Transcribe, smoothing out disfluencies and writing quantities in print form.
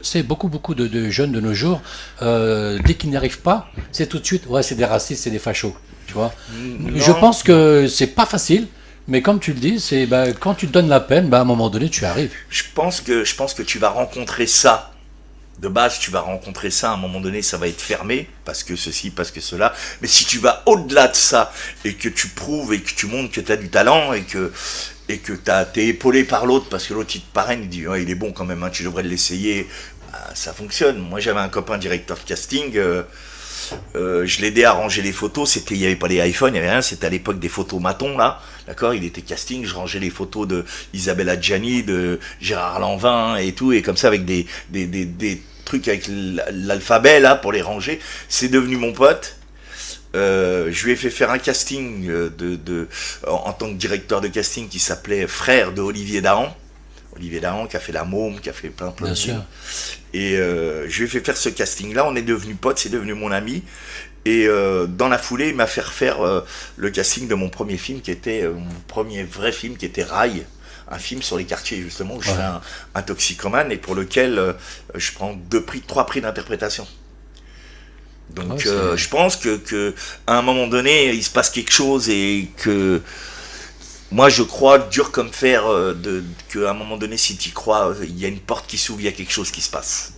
C'est beaucoup de jeunes de nos jours, dès qu'ils n'y arrivent pas, c'est tout de suite, ouais, c'est des racistes, c'est des fachos, tu vois. Je Non, pense que c'est pas facile, mais comme tu le dis, c'est bah, quand tu te donnes la peine, bah, à un moment donné, tu arrives. je pense que tu vas rencontrer ça. De base, tu vas rencontrer ça, à un moment donné, ça va être fermé, parce que ceci, parce que cela. Mais si tu vas au-delà de ça, et que tu prouves, et que tu montres que tu as du talent, et que t'es épaulé par l'autre, parce que l'autre il te parraine, il dit ouais, il est bon quand même, hein, tu devrais l'essayer, bah, ça fonctionne. Moi j'avais un copain directeur de casting, je l'aidais à ranger les photos, il n'y avait pas les iPhones, il n'y avait rien, c'était à l'époque des photos matons là, d'accord, il était casting, je rangeais les photos de Isabelle Adjani, de Gérard Lanvin et tout, et comme ça avec des trucs avec l'alphabet là pour les ranger, c'est devenu mon pote. Je lui ai fait faire un casting en tant que directeur de casting qui s'appelait Frère de Olivier Dahan. Olivier Dahan qui a fait La Môme, qui a fait plein Bien de films. sûr. Et je lui ai fait faire ce casting-là, on est devenus potes, c'est devenu mon ami. Et dans la foulée, il m'a fait refaire le casting de mon premier film, qui était mon premier vrai film, qui était Rail. Un film sur les quartiers, justement, où je Ouais. fais un toxicomane et pour lequel je prends 3 prix d'interprétation. Ouais, Donc c'est... je pense que à un moment donné, il se passe quelque chose et que moi je crois dur comme fer qu'à un moment donné, si tu y crois, il y a une porte qui s'ouvre, il y a quelque chose qui se passe.